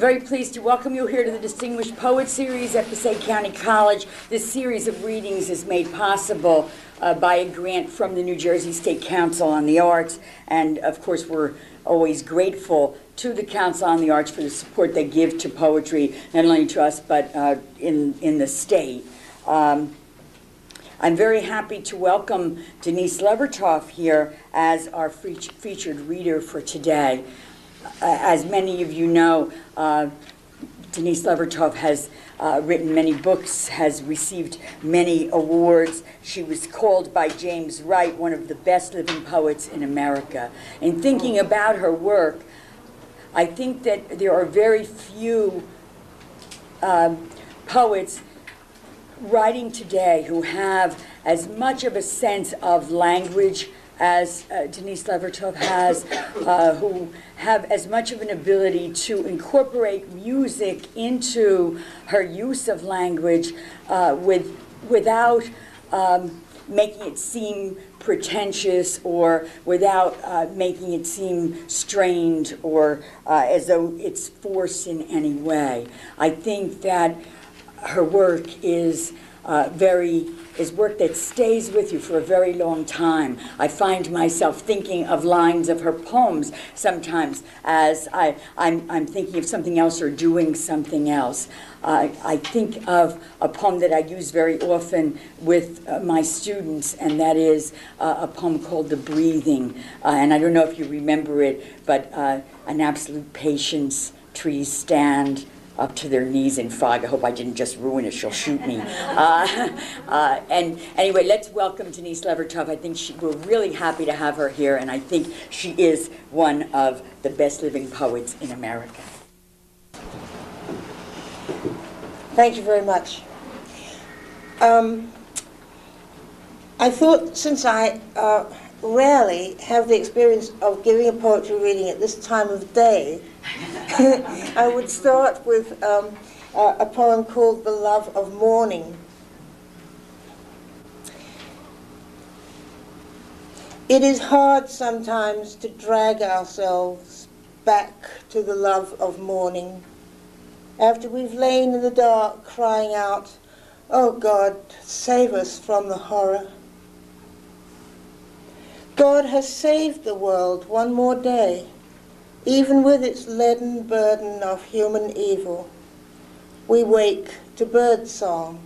very pleased to welcome you here to the Distinguished Poet Series at Passaic County College. This series of readings is made possible by a grant from the New Jersey State Council on the Arts, and of course we're always grateful to the Council on the Arts for the support they give to poetry, not only to us but in the state. I'm very happy to welcome Denise Levertov here as our featured reader for today. As many of you know, Denise Levertov has written many books, has received many awards. She was called by James Wright one of the best living poets in America. In thinking about her work, I think that there are very few poets writing today who have as much of a sense of language as Denise Levertov has, who have as much of an ability to incorporate music into her use of language without making it seem pretentious or without making it seem strained or as though it's forced in any way. I think that her work is work that stays with you for a very long time. I find myself thinking of lines of her poems sometimes as I'm thinking of something else or doing something else. I think of a poem that I use very often with my students, and that is a poem called The Breathing. And I don't know if you remember it, but an absolute patience, trees stand up to their knees in fog. I hope I didn't just ruin it. She'll shoot me. And anyway, let's welcome Denise Levertov. I think we're really happy to have her here, and I think she is one of the best living poets in America. Thank you very much. I thought, since I rarely have the experience of giving a poetry reading at this time of day, I would start with a poem called The Love of Mourning. It is hard sometimes to drag ourselves back to the love of mourning after we've lain in the dark crying out, "Oh God, save us from the horror." God has saved the world one more day, even with its leaden burden of human evil. We wake to birdsong.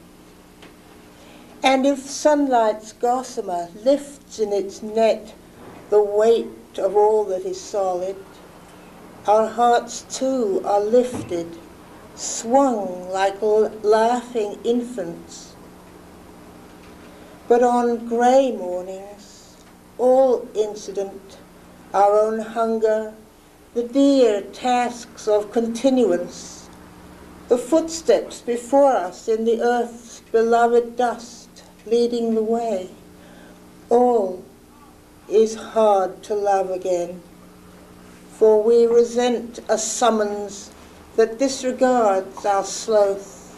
And if sunlight's gossamer lifts in its net the weight of all that is solid, our hearts too are lifted, swung like laughing infants. But on grey mornings, all incident, our own hunger, the dear tasks of continuance, the footsteps before us in the earth's beloved dust leading the way, all is hard to love again, for we resent a summons that disregards our sloth,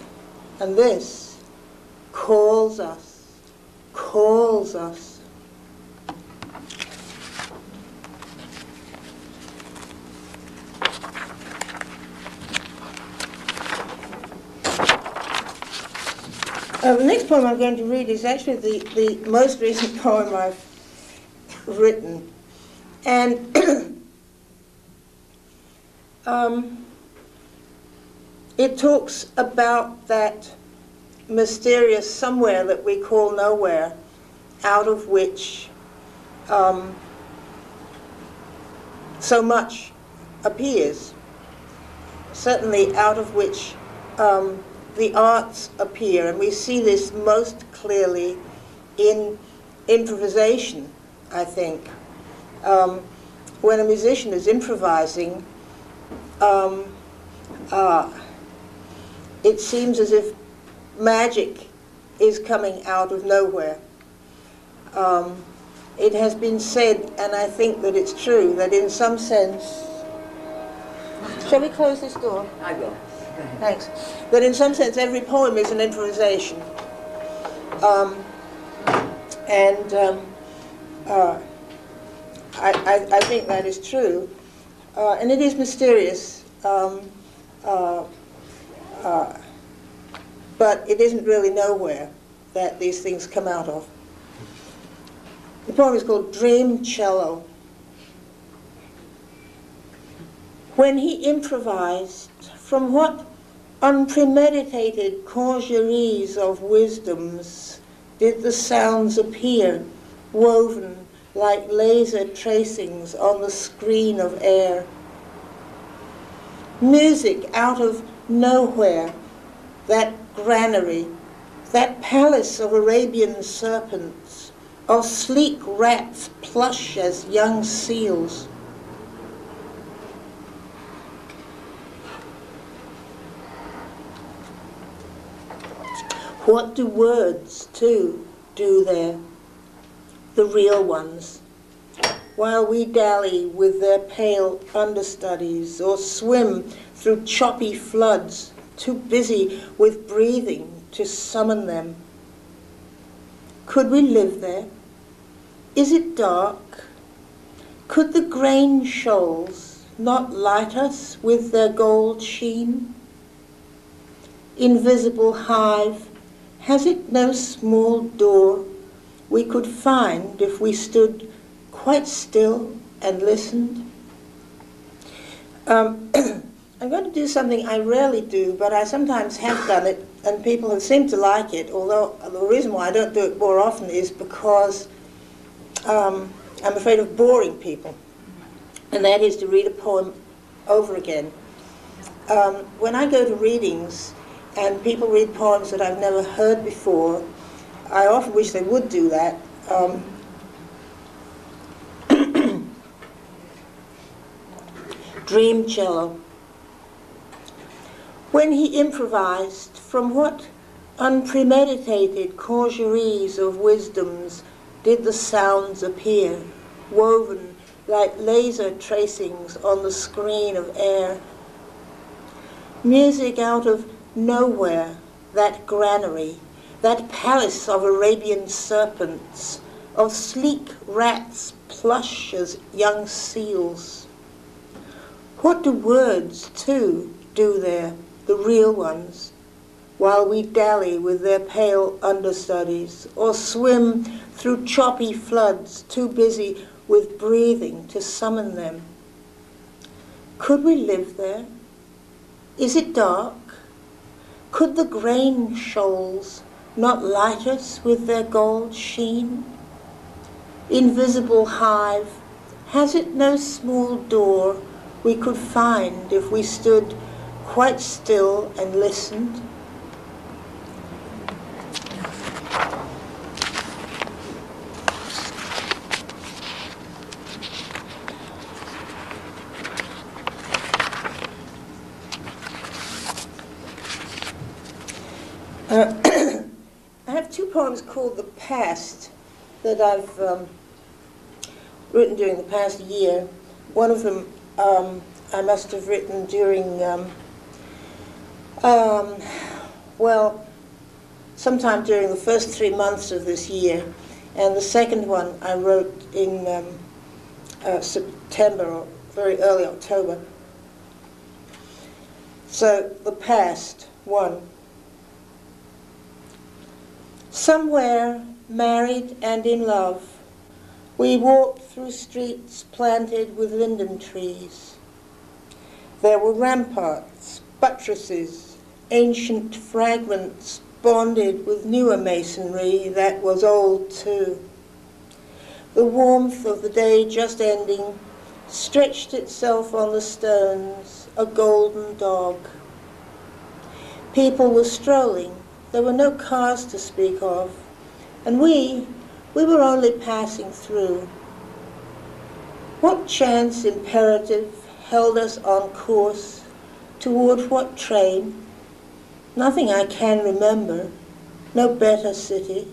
and this calls us, calls us. The next poem I'm going to read is actually the most recent poem I've written. And it talks about that mysterious somewhere that we call nowhere, out of which so much appears, certainly out of which the arts appear, and we see this most clearly in improvisation, I think. When a musician is improvising, it seems as if magic is coming out of nowhere. It has been said, and I think that it's true, that in some sense... Shall we close this door? I will. Thanks. That in some sense every poem is an improvisation. I think that is true. And it is mysterious. uh, but it isn't really nowhere that these things come out of. The poem is called Dream Cello. When he improvised, from what unpremeditated congeries of wisdoms did the sounds appear, woven like laser tracings on the screen of air. Music out of nowhere, that granary, that palace of Arabian serpents, of sleek rats plush as young seals. What do words, too, do there, the real ones, while we dally with their pale understudies or swim through choppy floods, too busy with breathing to summon them? Could we live there? Is it dark? Could the grain shoals not light us with their gold sheen? Invisible hive, has it no small door we could find if we stood quite still and listened? I'm going to do something I rarely do, but I sometimes have done it, and people have seemed to like it, although the reason why I don't do it more often is because I'm afraid of boring people, and that is to read a poem over again. When I go to readings, and people read poems that I've never heard before, I often wish they would do that. Dream Cello. When he improvised, from what unpremeditated congeries of wisdoms did the sounds appear, woven like laser tracings on the screen of air? Music out of nowhere, that granary, that palace of Arabian serpents, of sleek rats plush as young seals. What do words, too, do there, the real ones, while we dally with their pale understudies, or swim through choppy floods, too busy with breathing to summon them? Could we live there? Is it dark? Could the grain shoals not light us with their gold sheen? Invisible hive, has it no small door we could find if we stood quite still and listened? I have two poems called The Past that I've written during the past year. One of them I must have written during, well, sometime during the first 3 months of this year. And the second one I wrote in September or very early October. So, The Past, one. Somewhere, married and in love, we walked through streets planted with linden trees. There were ramparts, buttresses, ancient fragments bonded with newer masonry that was old too. The warmth of the day just ending stretched itself on the stones, a golden dog. People were strolling. There were no cars to speak of, and we were only passing through. What chance imperative held us on course toward what train? Nothing I can remember, no better city.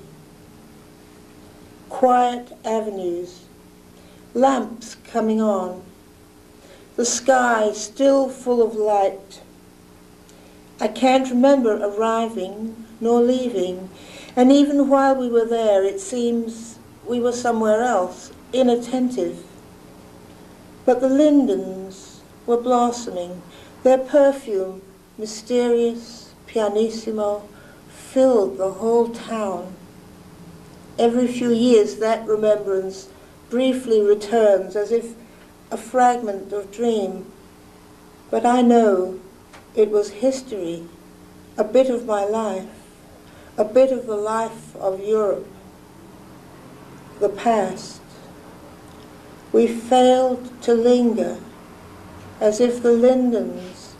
Quiet avenues, lamps coming on, the sky still full of light. I can't remember arriving nor leaving, and even while we were there, it seems we were somewhere else, inattentive. But the lindens were blossoming, Their perfume, mysterious, pianissimo, filled the whole town. Every few years that remembrance briefly returns as if a fragment of dream. But I know it was history, a bit of my life, a bit of the life of Europe, the past. We failed to linger, as if the lindens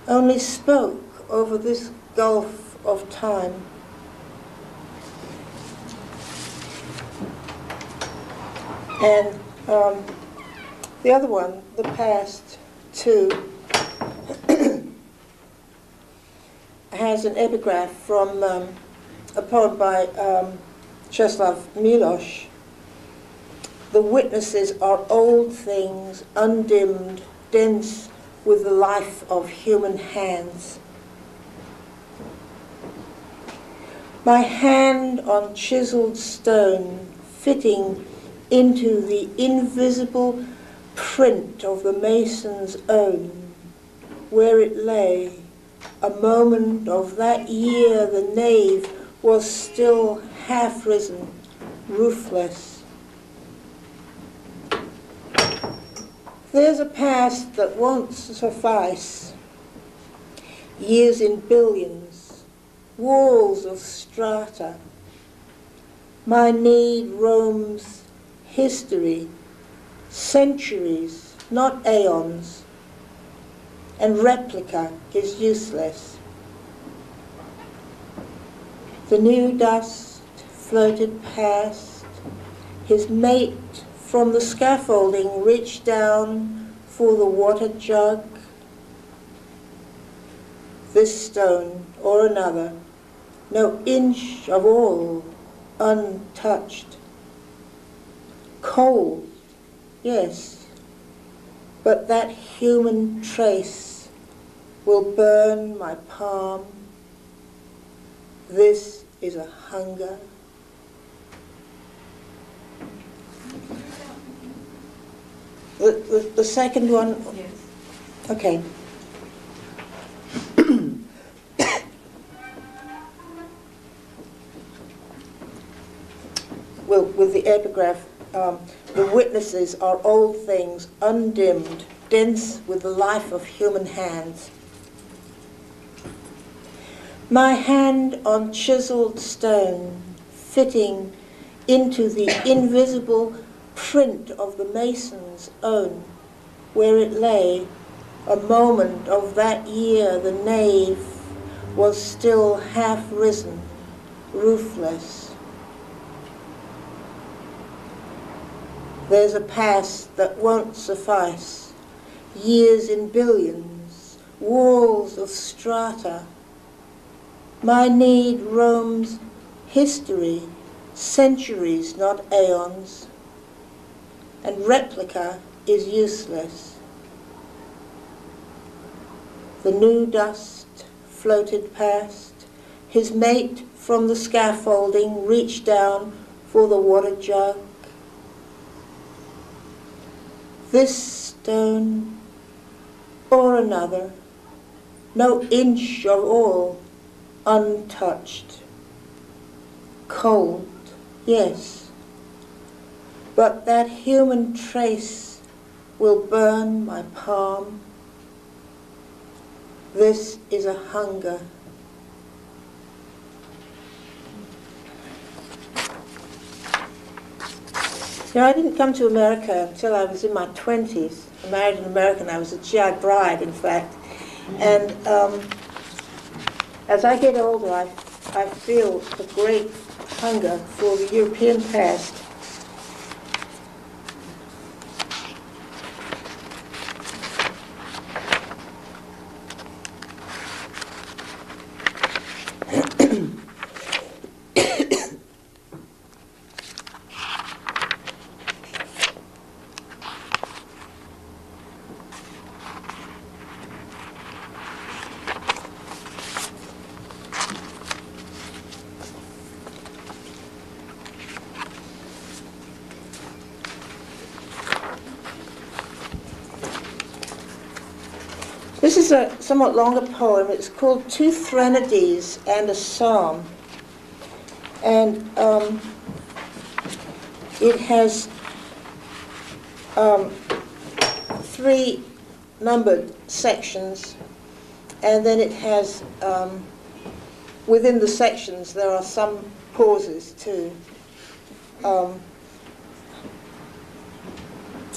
only spoke over this gulf of time. And the other one, the past, too, has an epigraph from a poem by Czesław Miłosz. The witnesses are old things, undimmed, dense with the life of human hands. My hand on chiseled stone, fitting into the invisible print of the mason's own, where it lay, a moment of that year the nave was still half risen, roofless. There's a past that won't suffice. Years in billions, walls of strata. My need roams history, centuries, not aeons, and replica is useless. The new dust floated past, his mate from the scaffolding reached down for the water jug. This stone or another, no inch of all untouched. Cold, yes, but that human trace will burn my palm. This is a hunger. The second one? Yes. Okay. Well, with the epigraph, the witnesses are old things, undimmed, dense with the life of human hands. My hand on chiseled stone, fitting into the invisible print of the mason's own, where it lay, a moment of that year the nave was still half risen, roofless. There's a past that won't suffice, years in billions, walls of strata. My need roams history, centuries, not aeons, and replica is useless. The new dust floated past, his mate from the scaffolding reached down for the water jug. This stone or another, no inch of all untouched. Cold, yes, but that human trace will burn my palm. This is a hunger. You know, I didn't come to America until I was in my 20s. I married an American. I was a GI bride, in fact. And as I get older, I feel a great hunger for the European past. This is a somewhat longer poem. It's called Two Trinities and a Psalm. And it has 3 numbered sections, and then it has, within the sections, there are some pauses too,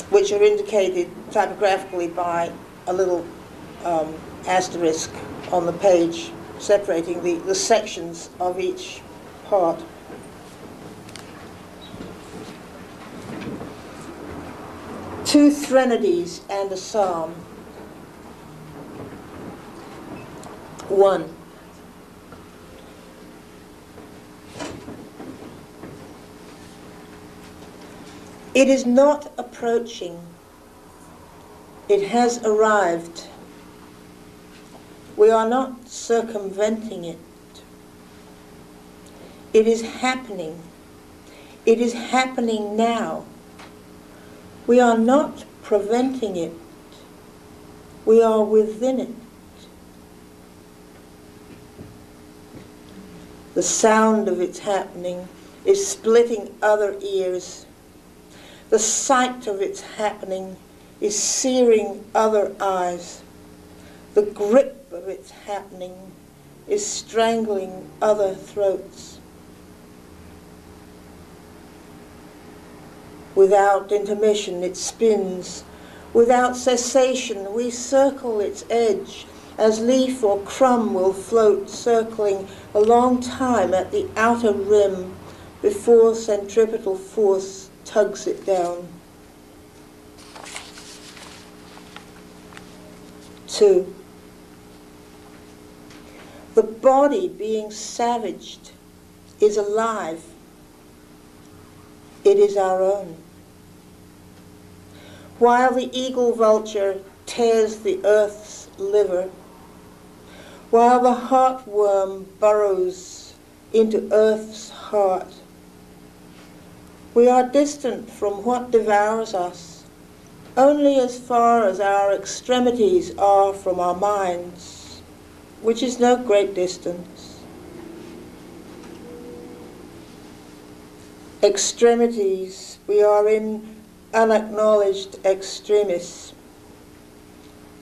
which are indicated typographically by a little asterisk on the page separating the sections of each part. Two Trinities and a Psalm. 1. It is not approaching. It has arrived. We are not circumventing it. It is happening. It is happening now. We are not preventing it. We are within it. The sound of its happening is splitting other ears. The sight of its happening is searing other eyes. The grip of its happening is strangling other throats. Without intermission it spins. Without cessation we circle its edge, as leaf or crumb will float, circling a long time at the outer rim before centripetal force tugs it down. 2. The body being savaged is alive. It is our own. While the eagle vulture tears the earth's liver, while the heartworm burrows into earth's heart, we are distant from what devours us, only as far as our extremities are from our minds, which is no great distance. Extremities, we are in unacknowledged extremis.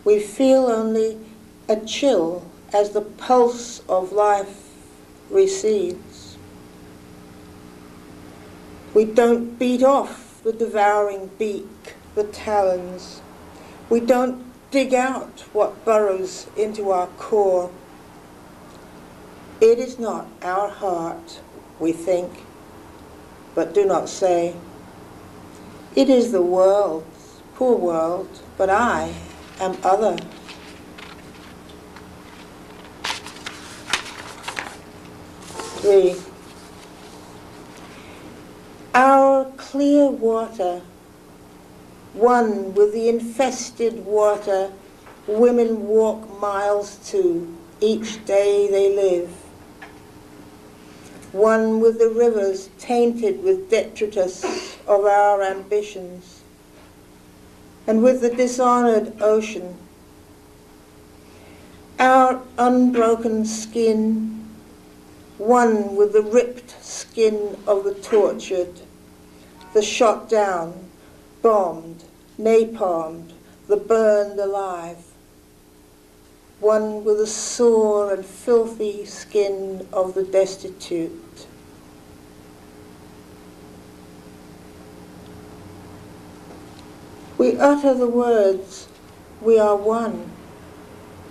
We feel only a chill as the pulse of life recedes. We don't beat off the devouring beak, the talons. We don't dig out what burrows into our core. It is not our heart, we think, but do not say. It is the world's, poor world, but I am other. 3. Our clear water, one with the infested water women walk miles to each day they live. One with the rivers tainted with detritus of our ambitions, and with the dishonored ocean. Our unbroken skin, one with the ripped skin of the tortured, the shot down, bombed, napalmed, the burned alive. One with the sore and filthy skin of the destitute. We utter the words, we are one,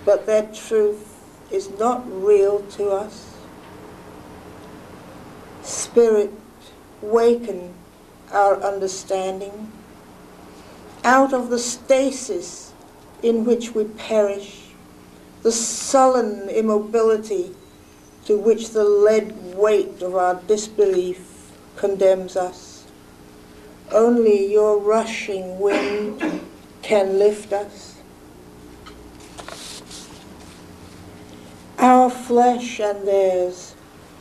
but their truth is not real to us. Spirit, waken our understanding out of the stasis in which we perish, the sullen immobility to which the lead weight of our disbelief condemns us. Only your rushing wind can lift us. Our flesh and theirs,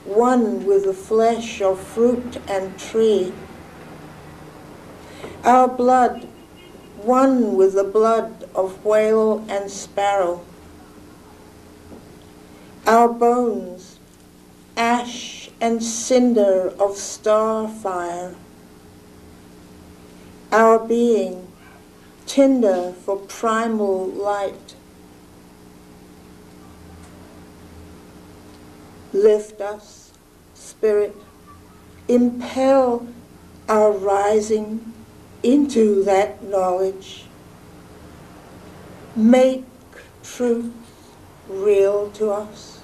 one with the flesh of fruit and tree. Our blood, one with the blood of whale and sparrow. Our bones, ash and cinder of star fire. Our being, tinder for primal light. Lift us, Spirit, impel our rising into that knowledge. Make truth real to us,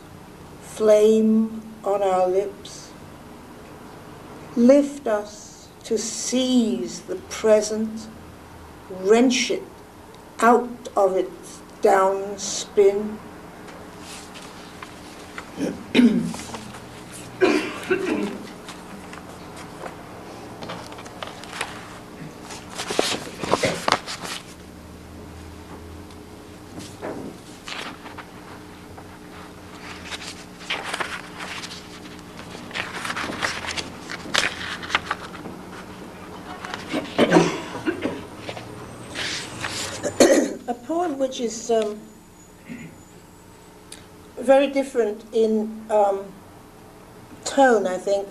flame on our lips. Lift us to seize the present, wrench it out of its downspin. A poem which is very different in tone, I think,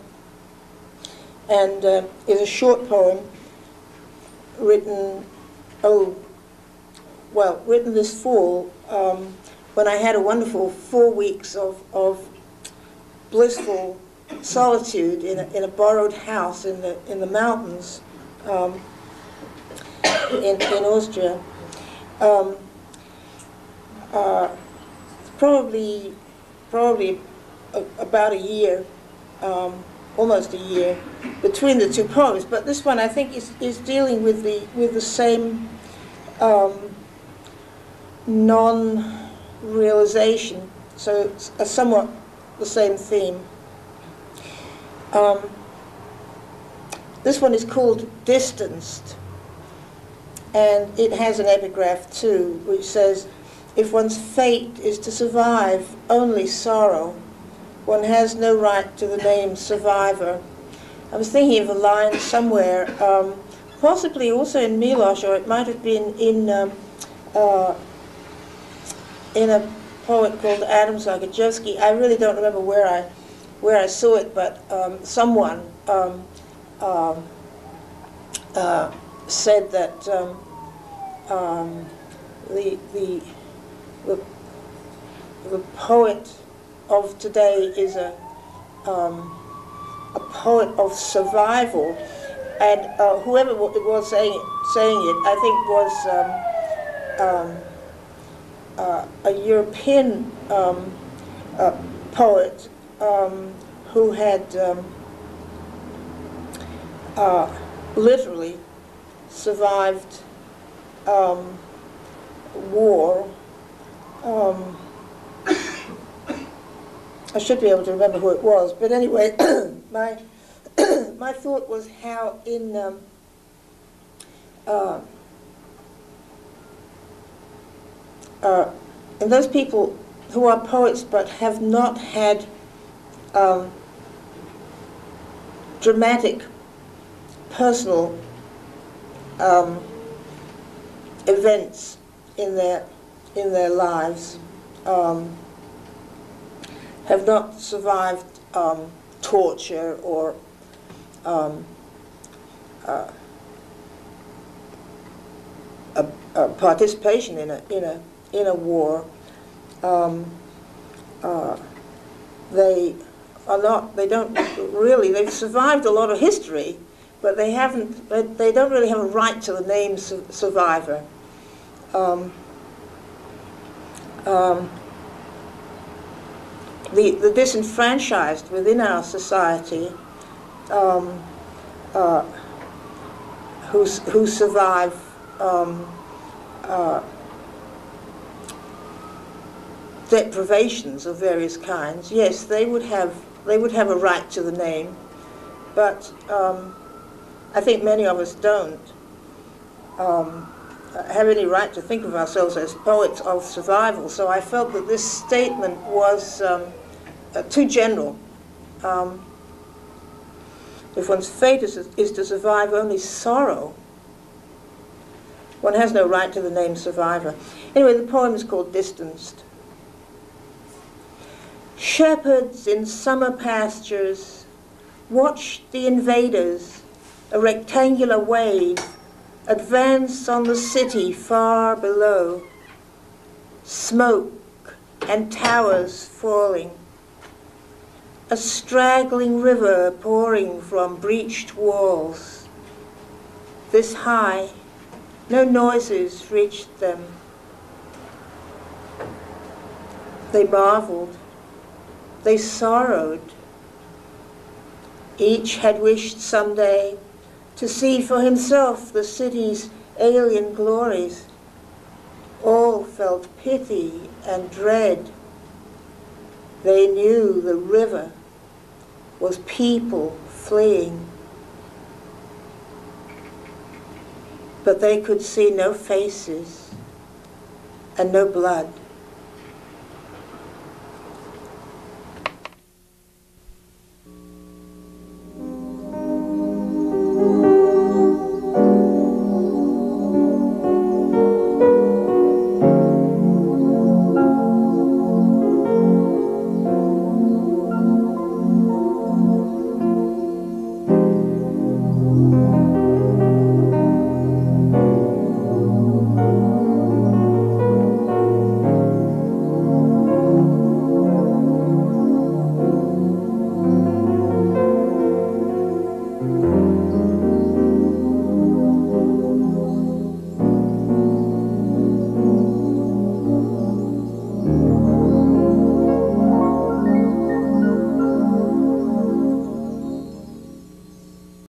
and is a short poem written, written this fall when I had a wonderful 4 weeks of blissful solitude in a borrowed house in the mountains in Austria. Probably about a year, almost a year, between the two poems. But this one, I think, is dealing with the same non-realization. So it's somewhat the same theme. This one is called Distanced, and it has an epigraph too, which says, "If one's fate is to survive only sorrow, one has no right to the name survivor." I was thinking of a line somewhere, possibly also in Milosz, or it might have been in a poet called Adam Zagajewski. I really don't remember where I saw it, but someone said that the poet of today is a poet of survival, and whoever it was saying it, I think was a European poet who had literally survived war. I should be able to remember who it was, but anyway, my thought was how in those people who are poets but have not had dramatic, personal events in their lives, have not survived torture or a participation in a war. They don't really. They've survived a lot of history, but they haven't. They don't really have a right to the name survivor. The disenfranchised within our society, who survive deprivations of various kinds, yes, they would have a right to the name, but I think many of us don't have any right to think of ourselves as poets of survival. So I felt that this statement was too general. If one's fate is to survive only sorrow, one has no right to the name survivor. Anyway, the poem is called Distanced. Shepherds in summer pastures watched the invaders, a rectangular wave, advance on the city far below. Smoke and towers falling. A straggling river pouring from breached walls. This high, no noises reached them. They marveled. They sorrowed. Each had wished someday to see for himself the city's alien glories. All felt pity and dread. They knew the river was people fleeing. But they could see no faces and no blood.